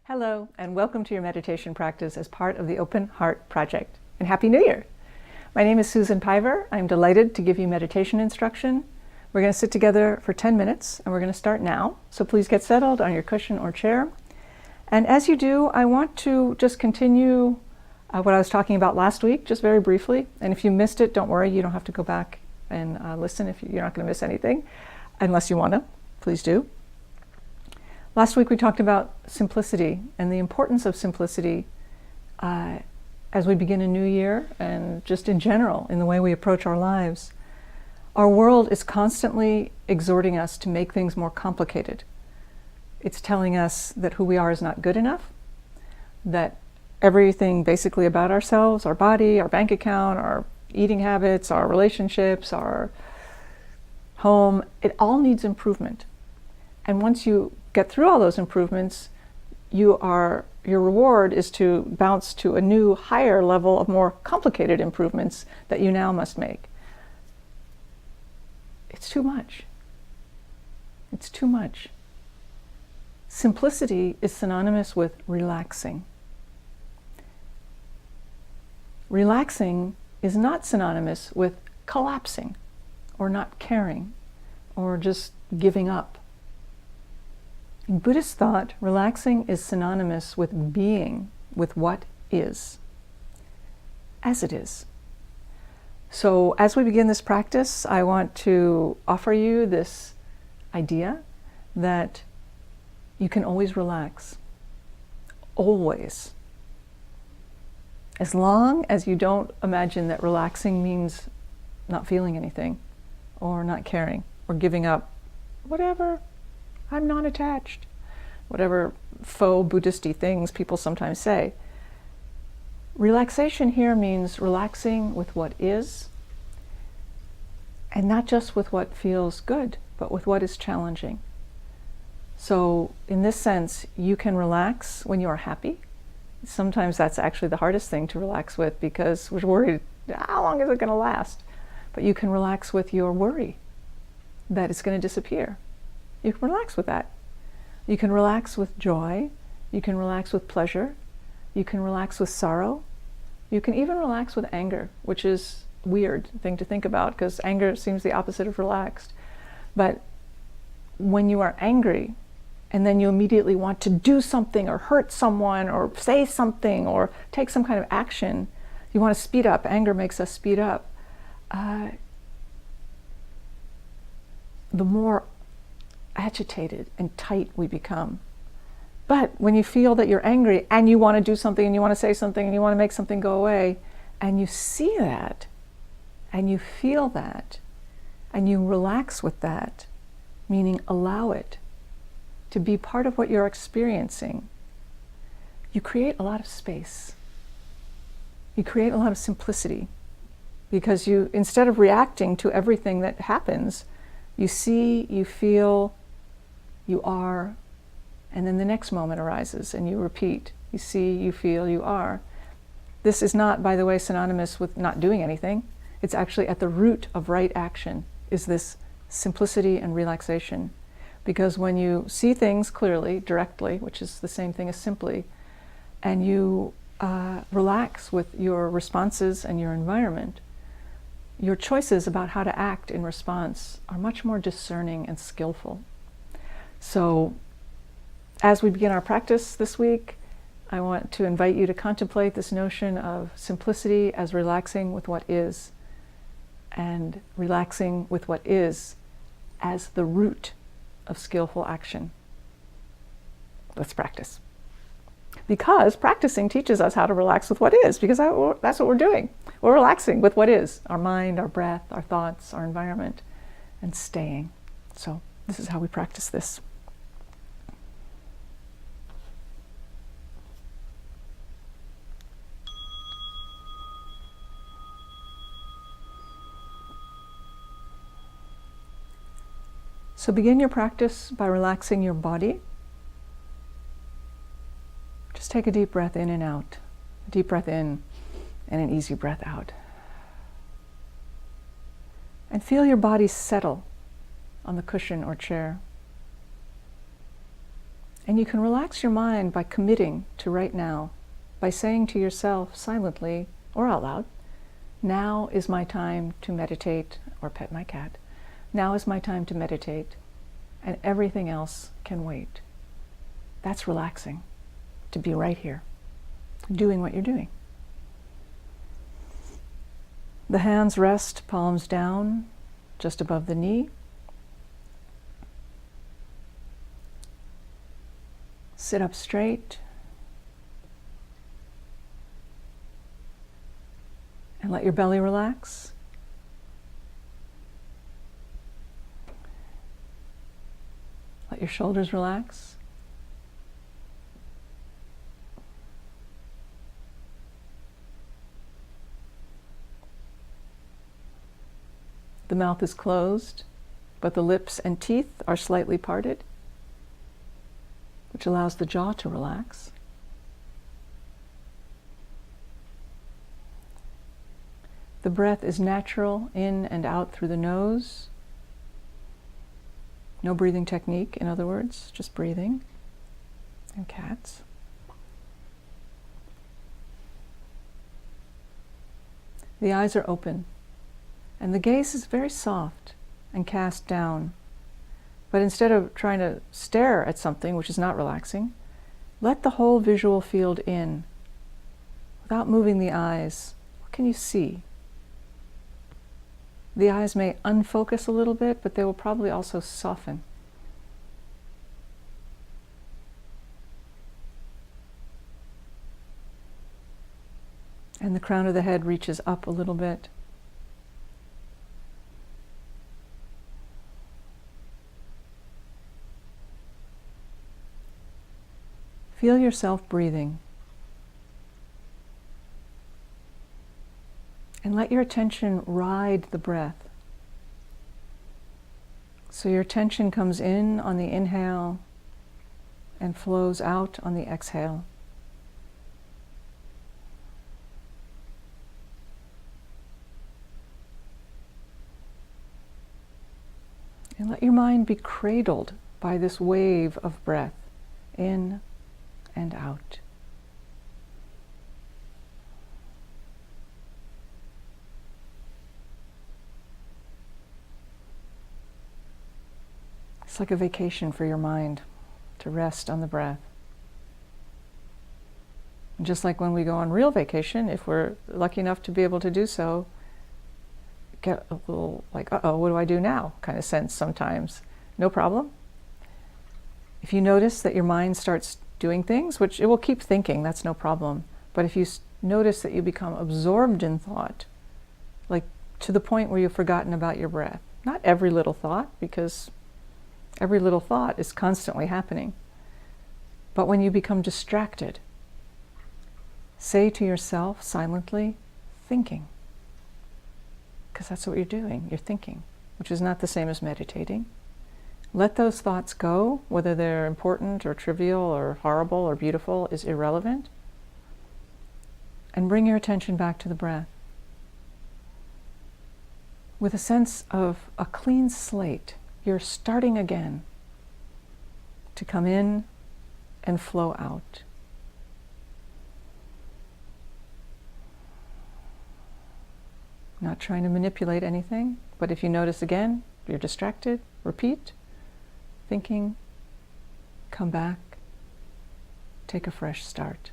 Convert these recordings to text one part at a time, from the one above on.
Hello, and welcome to your meditation practice as part of the Open Heart Project. And Happy New Year! My name is Susan Piver. I'm delighted to give you meditation instruction. We're going to sit together for 10 minutes, and we're going to start now. So please get settled on your cushion or chair. And as you do, I want to just continue what I was talking about last week, just very briefly. And if you missed it, don't worry. You don't have to go back and listen if you're not going to miss anything, unless you want to. Please do. Last week we talked about simplicity and the importance of simplicity as we begin a new year and just in general in the way we approach our lives. Our world is constantly exhorting us to make things more complicated. It's telling us that who we are is not good enough, that everything basically about ourselves, our body, our bank account, our eating habits, our relationships, our home, it all needs improvement. And once you get through all those improvements, your reward is to bounce to a new, higher level of more complicated improvements that you now must make. It's too much. It's too much. Simplicity is synonymous with relaxing. Relaxing is not synonymous with collapsing or not caring or just giving up. In Buddhist thought, relaxing is synonymous with being with what is, as it is. So as we begin this practice, I want to offer you this idea that you can always relax, always. As long as you don't imagine that relaxing means not feeling anything, or not caring, or giving up, whatever. I'm not attached. Whatever faux Buddhist-y things people sometimes say. Relaxation here means relaxing with what is, and not just with what feels good, but with what is challenging. So in this sense, you can relax when you are happy. Sometimes that's actually the hardest thing to relax with because we're worried, how long is it going to last? But you can relax with your worry that it's going to disappear. You can relax with that. You can relax with joy. You can relax with pleasure. You can relax with sorrow. You can even relax with anger, which is a weird thing to think about because anger seems the opposite of relaxed. But when you are angry and then you immediately want to do something or hurt someone or say something or take some kind of action, you want to speed up. Anger makes us speed up. The more agitated and tight we become. But when you feel that you're angry and you want to do something and you want to say something and you want to make something go away, and you see that and you feel that and you relax with that, meaning allow it to be part of what you're experiencing, you create a lot of space. You create a lot of simplicity because you, instead of reacting to everything that happens, you see, you feel, you are, and then the next moment arises and you repeat. You see, you feel, you are. This is not, by the way, synonymous with not doing anything. It's actually at the root of right action is this simplicity and relaxation. Because when you see things clearly, directly, which is the same thing as simply, and you relax with your responses and your environment, your choices about how to act in response are much more discerning and skillful. So as we begin our practice this week, I want to invite you to contemplate this notion of simplicity as relaxing with what is, and relaxing with what is as the root of skillful action. Let's practice. Because practicing teaches us how to relax with what is, because that's what we're doing. We're relaxing with what is, our mind, our breath, our thoughts, our environment, and staying. So this is how we practice this. So begin your practice by relaxing your body. Just take a deep breath in and out. A deep breath in and an easy breath out. And feel your body settle on the cushion or chair. And you can relax your mind by committing to right now, by saying to yourself silently or out loud, now is my time to meditate or pet my cat. Now is my time to meditate, and everything else can wait. That's relaxing, to be right here, doing what you're doing. The hands rest, palms down, just above the knee. Sit up straight. And let your belly relax. Let your shoulders relax. The mouth is closed, but the lips and teeth are slightly parted, which allows the jaw to relax. The breath is natural, in and out through the nose. No breathing technique, in other words, just breathing. And cats. The eyes are open, and the gaze is very soft and cast down. But instead of trying to stare at something, which is not relaxing, let the whole visual field in. Without moving the eyes, what can you see? The eyes may unfocus a little bit, but they will probably also soften. And the crown of the head reaches up a little bit. Feel yourself breathing. And let your attention ride the breath. So your attention comes in on the inhale and flows out on the exhale. And let your mind be cradled by this wave of breath, in and out. It's like a vacation for your mind to rest on the breath. And just like when we go on real vacation, if we're lucky enough to be able to do so, get a little like, uh-oh, what do I do now? Kind of sense sometimes. No problem. If you notice that your mind starts doing things, which it will keep thinking, that's no problem. But if you notice that you become absorbed in thought, like to the point where you've forgotten about your breath, not every little thought, because every little thought is constantly happening. But when you become distracted, say to yourself silently, thinking. Because that's what you're doing, you're thinking, which is not the same as meditating. Let those thoughts go, whether they're important or trivial or horrible or beautiful is irrelevant. And bring your attention back to the breath with a sense of a clean slate. You're starting again to come in and flow out. Not trying to manipulate anything, but if you notice again, you're distracted, repeat, thinking, come back, take a fresh start.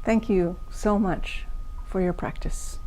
Thank you so much for your practice.